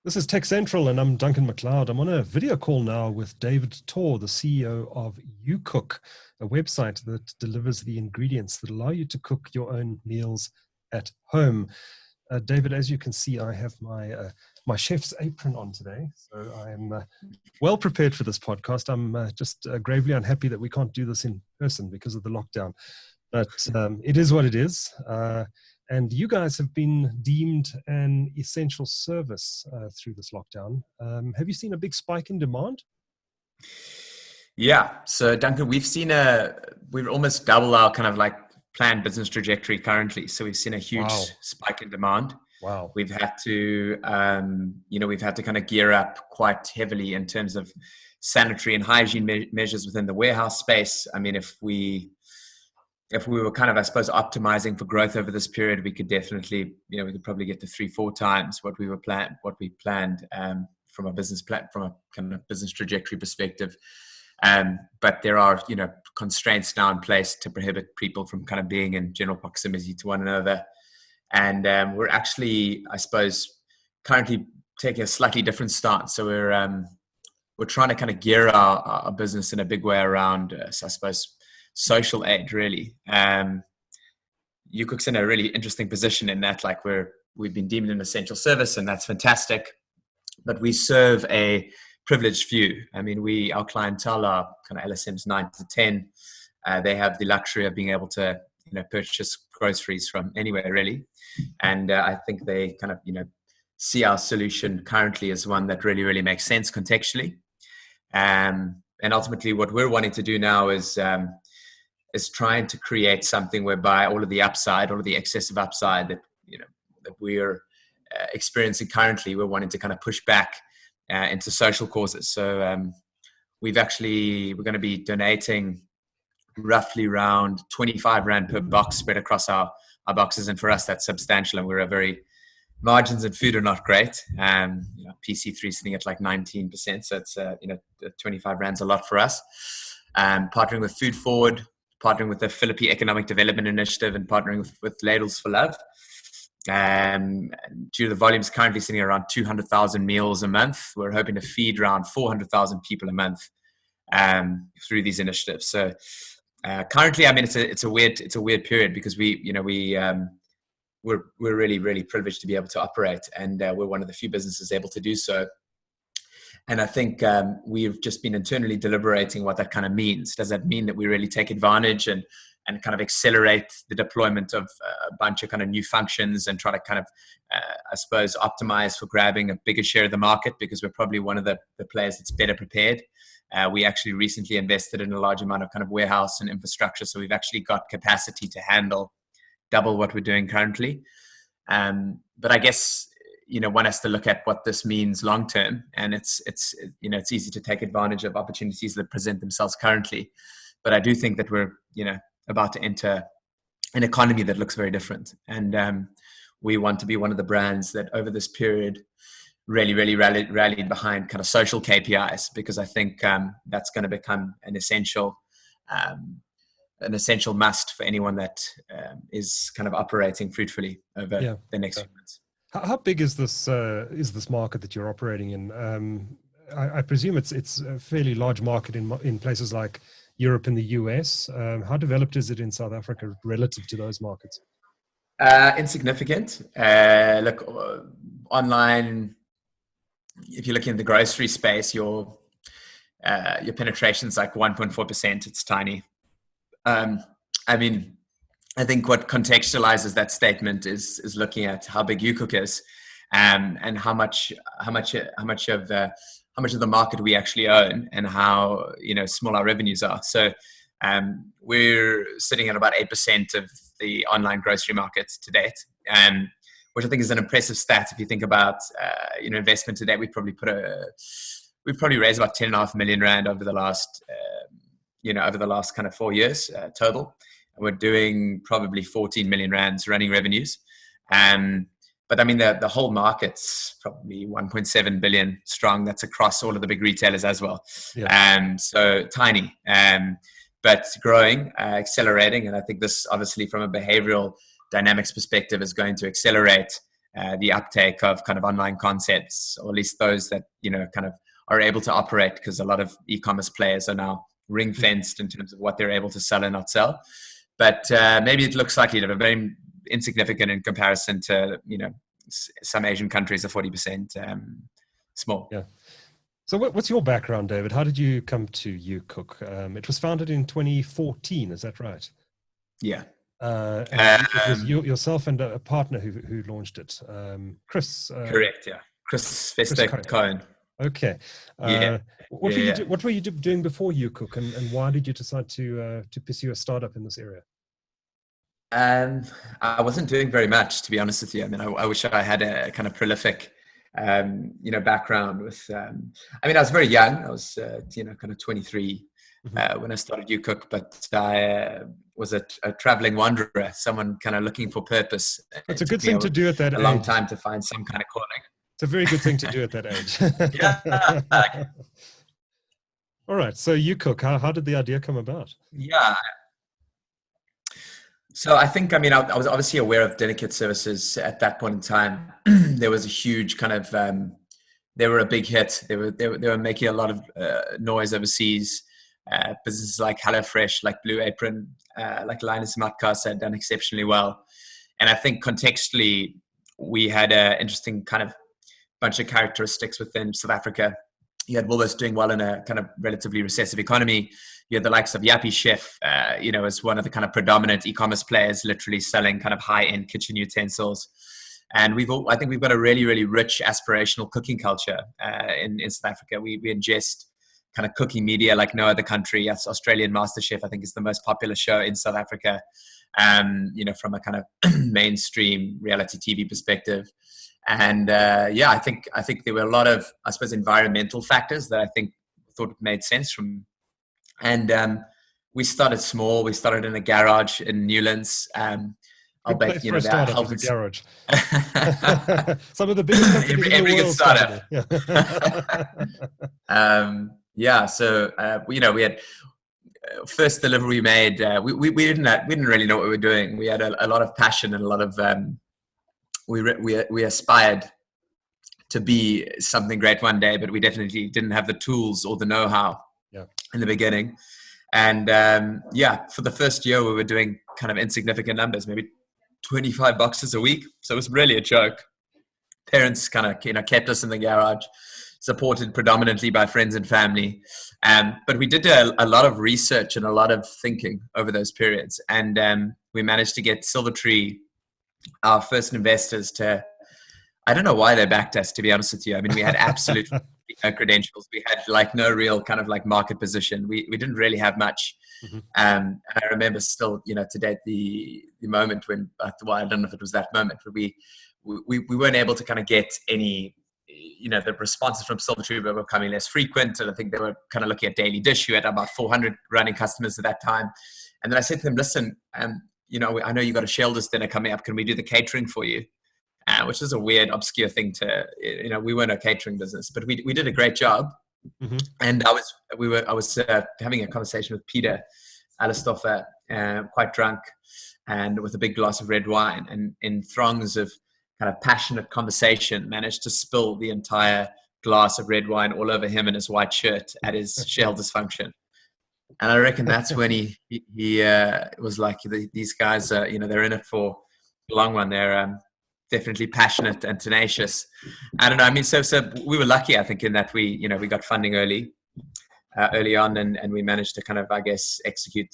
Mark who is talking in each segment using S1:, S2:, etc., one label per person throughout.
S1: This is TechCentral, and I'm Duncan McLeod. I'm on a video call now with David Torr, the CEO of UCOOK, a website that delivers the ingredients that allow you to cook your own meals at home. David, as you can see, I have my chef's apron on today, so I'm well prepared for this podcast. I'm just gravely unhappy that we can't do this in person because of the lockdown, but it is what it is. And you guys have been deemed an essential service through this lockdown. Have you seen a big spike in demand?
S2: Yeah. So Duncan, we've almost double our kind of like planned business trajectory currently. So we've seen a huge spike in demand.
S1: Wow.
S2: We've had to, we've had to kind of gear up quite heavily in terms of sanitary and hygiene measures within the warehouse space. I mean, if we were kind of, I suppose, optimizing for growth over this period, we could definitely, we could probably get to 3-4 times what we planned from a business plan, from a kind of business trajectory perspective. But there are, constraints now in place to prohibit people from kind of being in general proximity to one another. And we're actually, I suppose, currently taking a slightly different stance. So we're trying to kind of gear our business in a big way around, I suppose, social aid, really. UCOOK's in a really interesting position in that, like, we've been deemed an essential service, and that's fantastic. But we serve a privileged few. I mean, our clientele are kind of LSMs 9 to 10. They have the luxury of being able to, purchase groceries from anywhere, really. And I think they kind of, see our solution currently as one that really, really makes sense contextually. And ultimately, what we're wanting to do now is trying to create something whereby all of the excessive upside that that we're experiencing currently, we're wanting to kind of push back into social causes. So we're going to be donating roughly around 25 Rand per box spread across our boxes, and for us that's substantial, and margins in food are not great. PC3 sitting at like 19%, so it's 25 Rand's a lot for us. Partnering with Food Forward, partnering with the Philippine Economic Development Initiative, and partnering with Ladles for Love. Due to the volumes currently sitting around 200,000 meals a month, we're hoping to feed around 400,000 people a month through these initiatives. So currently, I mean, it's a weird period because we're really, really privileged to be able to operate, and we're one of the few businesses able to do so. And I think we've just been internally deliberating what that kind of means. Does that mean that we really take advantage and kind of accelerate the deployment of a bunch of kind of new functions and try to kind of, I suppose, optimize for grabbing a bigger share of the market, because we're probably one of the players that's better prepared. We actually recently invested in a large amount of kind of warehouse and infrastructure, so we've actually got capacity to handle double what we're doing currently. But I guess, one has to look at what this means long term, and it's easy to take advantage of opportunities that present themselves currently. But I do think that we're about to enter an economy that looks very different, and we want to be one of the brands that over this period really, really rallied behind kind of social KPIs, because I think that's going to become an essential must for anyone that is kind of operating fruitfully over the next few months.
S1: How big is this market that you're operating in? I presume it's a fairly large market in places like Europe and the US. How developed is it in South Africa relative to those markets?
S2: Insignificant. Look, online, if you're looking at the grocery space, your penetration is like 1.4%. It's tiny. I think what contextualizes that statement is looking at how big UCOOK is, and how much of the market we actually own, and how small our revenues are. So we're sitting at about 8% of the online grocery market to date, which I think is an impressive stat. If you think about investment to date, we've probably raised about 10.5 million Rand over the last kind of 4 years total. And we're doing probably 14 million Rands running revenues. But I mean, the whole market's probably 1.7 billion strong. That's across all of the big retailers as well. Yeah. So tiny, but growing, accelerating. And I think this, obviously, from a behavioral dynamics perspective, is going to accelerate the uptake of kind of online concepts, or at least those that, kind of are able to operate, because a lot of e-commerce players are now ring fenced in terms of what they're able to sell and not sell. But maybe it looks likely to be very insignificant in comparison to, some Asian countries are 40% small.
S1: Yeah. So what's your background, David? How did you come to UCOOK? It was founded in 2014, is that right?
S2: Yeah.
S1: And it was yourself and a partner who launched it. Chris.
S2: Correct, yeah. Chris Cohen.
S1: Okay. What were you doing before UCOOK, and why did you decide to pursue a startup in this area?
S2: I wasn't doing very much, to be honest with you. I mean, I wish I had a kind of prolific background with, I was very young. I was, kind of 23 when I started UCOOK, but I was a traveling wanderer, someone kind of looking for purpose.
S1: It's a good thing to do at that age.
S2: A long time to find some kind of calling.
S1: It's a very good thing to do at that age.
S2: Yeah.
S1: All right. So UCOOK, how did the idea come about?
S2: Yeah. So I think, I was obviously aware of dinner kit services at that point in time. There was a huge kind of, they were a big hit. They were making a lot of noise overseas. Businesses like HelloFresh, like Blue Apron, like Linus Matkas had done exceptionally well. And I think contextually, we had an interesting kind of bunch of characteristics within South Africa. You had Woolworths doing well in a kind of relatively recessive economy. You had the likes of Yappy Chef, as one of the kind of predominant e-commerce players, literally selling kind of high-end kitchen utensils. And I think we've got a really, really rich aspirational cooking culture in South Africa. We ingest kind of cooking media like no other country. Yes, Australian MasterChef, I think, is the most popular show in South Africa, from a kind of mainstream reality TV perspective. And I think there were a lot of, I suppose, environmental factors that I think thought made sense from. And we started small. We started in a garage in Newlands.
S1: I'll bet that helped in garage. Some of the biggest companies in the world started.
S2: So we had first delivery we made. We didn't really know what we were doing. We had a lot of passion and a lot of we aspired to be something great one day, but we definitely didn't have the tools or the know-how in the beginning. And for the first year, we were doing kind of insignificant numbers, maybe 25 boxes a week. So it was really a joke. Parents kind of kept us in the garage, supported predominantly by friends and family. But we did a lot of research and a lot of thinking over those periods. And we managed to get Silvertree, our first investors, to, I don't know why they backed us, to be honest with you. I mean, we had absolutely no credentials. We had like no real kind of like market position. We didn't really have much. And I remember still, to date, the moment when, I don't know if it was that moment, but we weren't able to kind of get any, the responses from Silvertree were becoming less frequent. And I think they were kind of looking at Daily Dish. You had about 400 running customers at that time. And then I said to them, listen, I know you got a shareholders dinner coming up. Can we do the catering for you? Which is a weird, obscure thing to, we weren't a catering business, but we did a great job. And I was having a conversation with Peter Alistoffer, quite drunk, and with a big glass of red wine, and in throngs of kind of passionate conversation, managed to spill the entire glass of red wine all over him and his white shirt at his shareholders function. And I reckon that's when he was like, these guys are, they're in it for the long run. They're definitely passionate and tenacious. I don't know. I mean, so we were lucky, I think, in that we got funding early on, and we managed to kind of, I guess, execute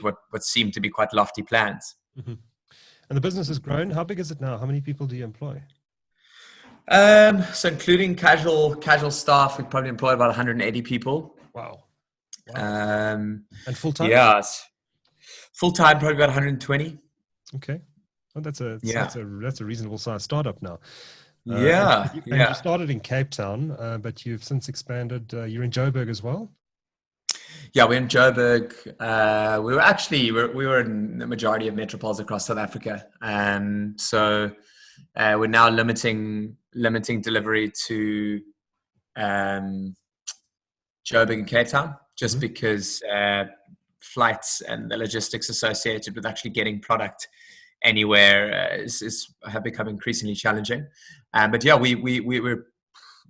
S2: what seemed to be quite lofty plans.
S1: And the business has grown. How big is it now? How many people do you employ?
S2: So including casual staff, we probably employ about 180 people.
S1: Wow.
S2: And
S1: full-time?
S2: Yeah. Full-time, probably about 120.
S1: Okay. Well, that's a reasonable size startup now.
S2: And
S1: you started in Cape Town, but you've since expanded. You're in Joburg as well?
S2: Yeah, we're in Joburg. We were in the majority of metropoles across South Africa. So we're now limiting delivery to Joburg and Cape Town, just because flights and the logistics associated with actually getting product anywhere have become increasingly challenging. But yeah, we were,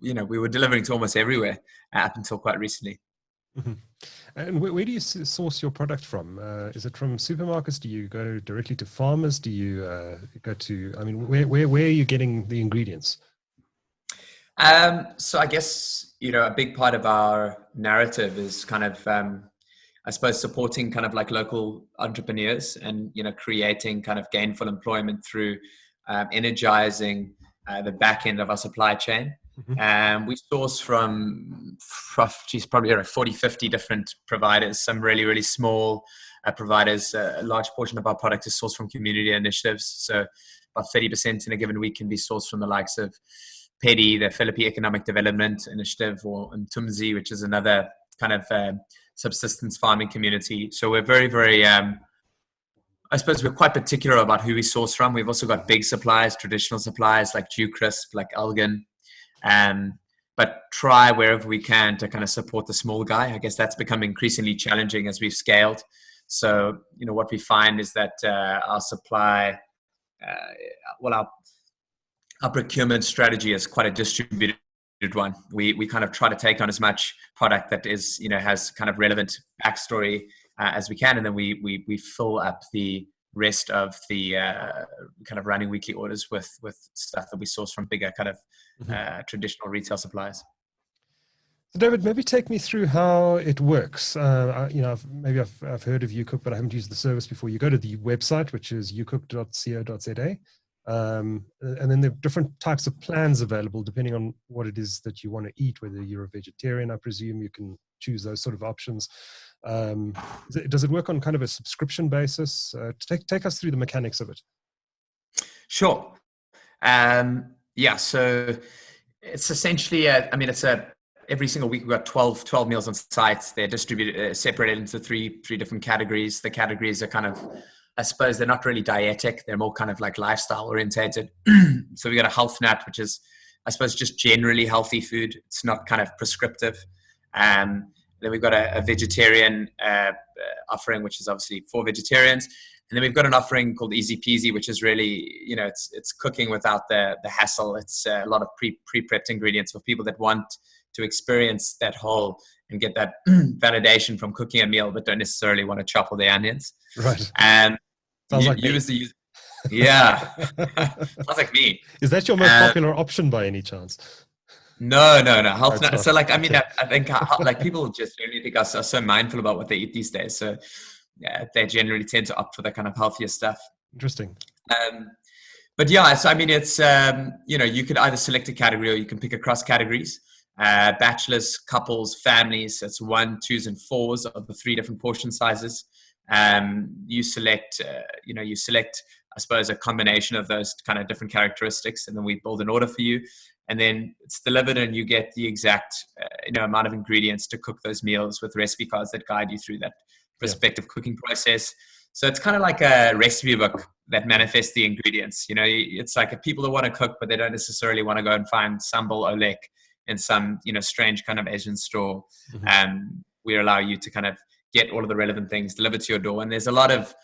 S2: we were delivering to almost everywhere up until quite recently.
S1: Mm-hmm. And where do you source your product from? Is it from supermarkets? Do you go directly to farmers? Do you go to, I mean, where are you getting the ingredients?
S2: So I guess, a big part of our narrative is kind of, I suppose, supporting kind of like local entrepreneurs and, creating kind of gainful employment through energizing the back end of our supply chain.
S1: Mm-hmm.
S2: We source from probably around 40, 50 different providers, some really, really small providers. A large portion of our product is sourced from community initiatives. So about 30% in a given week can be sourced from the likes of PEDI, the Philippine Economic Development Initiative, or Mtumzi, which is another kind of subsistence farming community. So we're very, very, I suppose we're quite particular about who we source from. We've also got big suppliers, traditional suppliers like Dew Crisp, like Elgin, but try wherever we can to kind of support the small guy. I guess that's become increasingly challenging as we've scaled. So, what we find is that our supply, our procurement strategy is quite a distributed one. We kind of try to take on as much product that is, has kind of relevant backstory as we can, and then we fill up the rest of the kind of running weekly orders with stuff that we source from bigger kind of traditional retail suppliers.
S1: So David, maybe take me through how it works. I've heard of UCOOK, but I haven't used the service before. You go to the website, which is ucook.co.za. And then there are different types of plans available depending on what it is that you want to eat, whether you're a vegetarian. I presume you can choose those sort of options. Does it work on kind of a subscription basis? Take us through the mechanics of it.
S2: Sure. So it's essentially, every single week we've got 12 meals on site. They're distributed, separated into three different categories. The categories are kind of, I suppose, they're not really dietetic. They're more kind of like lifestyle orientated. So we got a health nut, which is, I suppose, just generally healthy food. It's not kind of prescriptive. Then we've got a vegetarian offering, which is obviously for vegetarians. And then we've got an offering called Easy Peasy, which is really, it's cooking without the hassle. It's a lot of pre-prepped ingredients for people that want to experience that whole and get that validation from cooking a meal, but don't necessarily want to chop all the onions.
S1: Right.
S2: And
S1: sounds like
S2: yeah, sounds like me.
S1: Is that your most popular option by any chance?
S2: No. Health nut. So I think like people just generally think are so mindful about what they eat these days. So yeah, they generally tend to opt for the kind of healthier stuff.
S1: Interesting.
S2: But yeah, so it's you could either select a category or you can pick across categories. Bachelors, couples, families. That's 1, 2s, and 4s of the 3 different portion sizes. You select, I suppose, a combination of those kind of different characteristics, and then we build an order for you, and then it's delivered, and you get the exact amount of ingredients to cook those meals with recipe cards that guide you through that respective cooking process. So it's kind of like a recipe book that manifests the ingredients. It's like if people that want to cook, but they don't necessarily want to go and find sambal olek in some strange kind of Asian store. We allow you to kind of get all of the relevant things delivered to your door. And there's a lot of,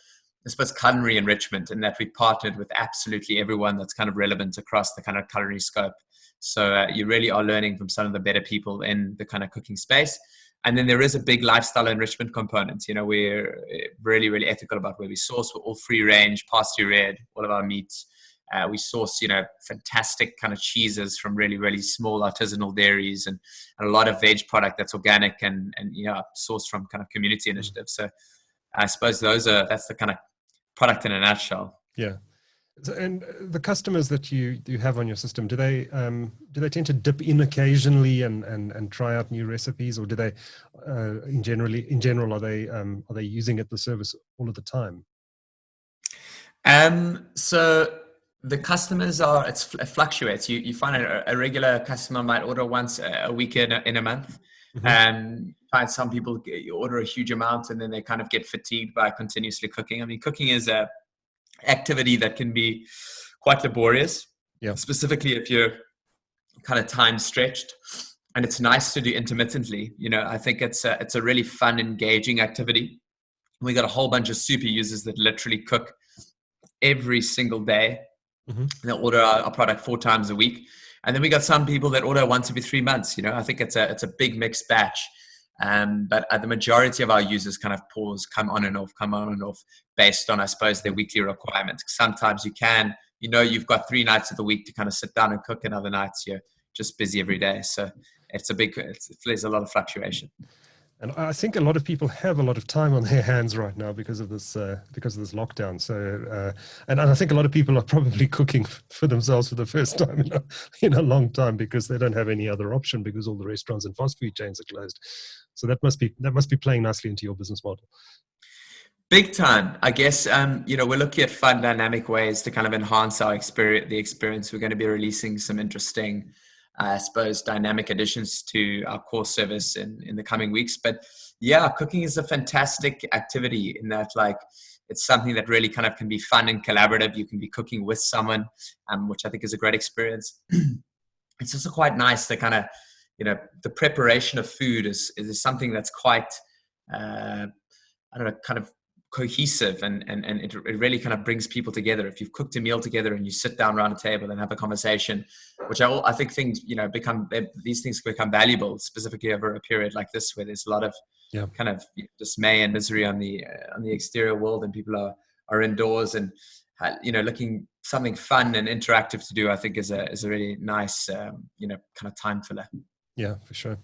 S2: I suppose, culinary enrichment in that we've partnered with absolutely everyone that's kind of relevant across the kind of culinary scope. So you really are learning from some of the better people in the kind of cooking space. And then there is a big lifestyle enrichment component. We're really, really ethical about where we source. We're all free range, pasture-reared, all of our meats. We source, fantastic kind of cheeses from really, really small artisanal dairies and a lot of veg product that's organic and sourced from kind of community initiatives. So I suppose that's the kind of product in a nutshell.
S1: Yeah. And the customers that you have on your system, do they tend to dip in occasionally and try out new recipes, or do they in general are they using the service all of the time?
S2: So the customers it fluctuates. You find a regular customer might order once a week in a month. Find some people order a huge amount and then they kind of get fatigued by continuously cooking. I mean, cooking is a activity that can be quite laborious, specifically if you're kind of time stretched, and it's nice to do intermittently. I think it's a really fun, engaging activity. We got a whole bunch of super users that literally cook every single day.
S1: Mm-hmm.
S2: They'll order our product 4 times a week. And then we got some people that order once every 3 months. I think it's a big mixed batch. But the majority of our users kind of come on and off based on, I suppose, their weekly requirements. Sometimes you've got 3 nights of the week to kind of sit down and cook, and other nights you're just busy every day. So there's a lot of fluctuation.
S1: And I think a lot of people have a lot of time on their hands right now because of this lockdown. So, and I think a lot of people are probably cooking for themselves for the first time in a long time, because they don't have any other option, because all the restaurants and fast food chains are closed. So that must be playing nicely into your business model.
S2: Big time, I guess. We're looking at fun, dynamic ways to kind of enhance the experience. We're going to be releasing some interesting, I suppose, dynamic additions to our core service in the coming weeks. But yeah, cooking is a fantastic activity in that, like, it's something that really kind of can be fun and collaborative. You can be cooking with someone, which I think is a great experience. It's also quite nice to kind of, the preparation of food is something that's quite, kind of cohesive, and it really kind of brings people together. If you've cooked a meal together and you sit down around a table and have a conversation, which I think these things become valuable, specifically over a period like this, where there's a lot of kind of dismay and misery on the exterior world, and people are indoors, and looking something fun and interactive to do, I think is a really nice kind of time filler.
S1: Yeah, for sure.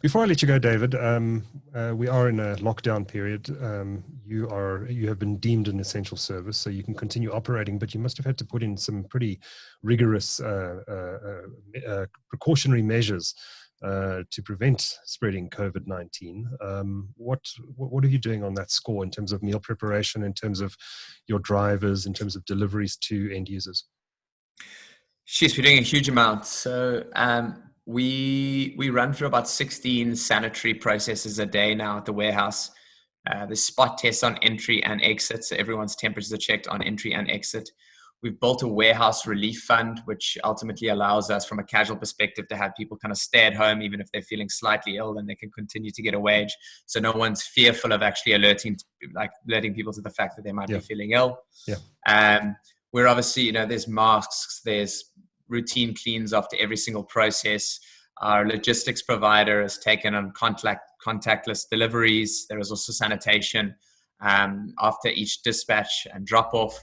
S1: Before I let you go, David, we are in a lockdown period. You have been deemed an essential service, so you can continue operating, but you must have had to put in some pretty rigorous precautionary measures to prevent spreading COVID-19. What are you doing on that score in terms of meal preparation, in terms of your drivers, in terms of deliveries to end users?
S2: We're doing a huge amount. So we run through about 16 sanitary processes a day now at the warehouse. The spot tests on entry and exit, so everyone's temperatures are checked on entry and exit. We've built a warehouse relief fund, which ultimately allows us, from a casual perspective, to have people kind of stay at home, even if they're feeling slightly ill, and they can continue to get a wage. So no one's fearful of actually alerting people to the fact that they might be feeling ill. Yeah. We're obviously, there's masks, there's routine cleans after every single process. Our logistics provider has taken on contactless deliveries. There is also sanitation after each dispatch and drop off.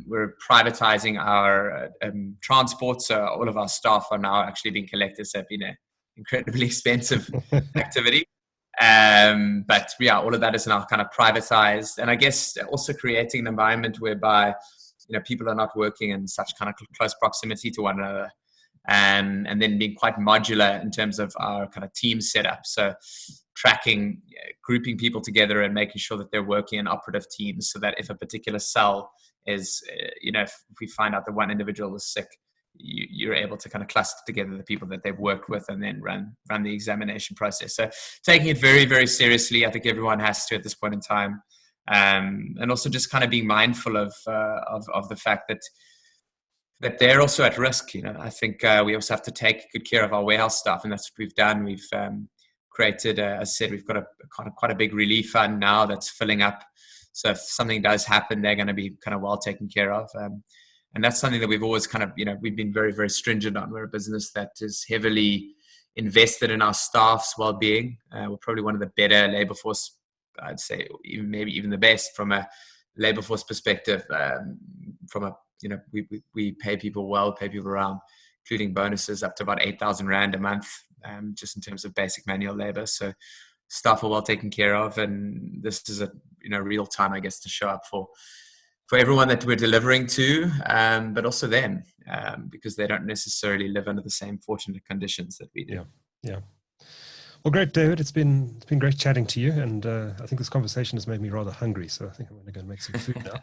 S2: We're privatizing our transport, so all of our staff are now actually being collected. So it's been an incredibly expensive activity. But yeah, all of that is now kind of privatized. And I guess also creating an environment whereby people are not working in such kind of close proximity to one another, and then being quite modular in terms of our kind of team setup. So tracking, grouping people together and making sure that they're working in operative teams, so that if a particular cell is, if we find out that one individual is sick, you're able to kind of cluster together the people that they've worked with and then run the examination process. So taking it very, very seriously, I think everyone has to at this point in time. And also just kind of being mindful of the fact that they're also at risk. I think we also have to take good care of our warehouse staff, and that's what we've done. We've created, as I said, we've got quite a big relief fund now that's filling up. So if something does happen, they're going to be kind of well taken care of. And that's something that we've always kind of, we've been very, very stringent on. We're a business that is heavily invested in our staff's well-being. We're probably one of the better labor force, I'd say, maybe even the best from a labor force perspective. We pay people well, pay people around, including bonuses up to about 8,000 Rand a month, just in terms of basic manual labor. So staff are well taken care of, and this is a real time, I guess, to show up for everyone that we're delivering to, but also them, because they don't necessarily live under the same fortunate conditions that we do.
S1: Yeah. Well, great, David. It's been great chatting to you, and I think this conversation has made me rather hungry. So I think I'm going to go and make some food now.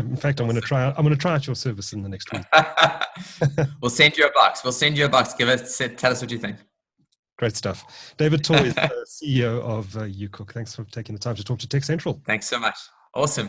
S1: In fact, I'm going to try out your service in the next week.
S2: We'll send you a box. Tell us what you think.
S1: Great stuff. David Torr is the CEO of UCOOK. Thanks for taking the time to talk to TechCentral.
S2: Thanks so much. Awesome.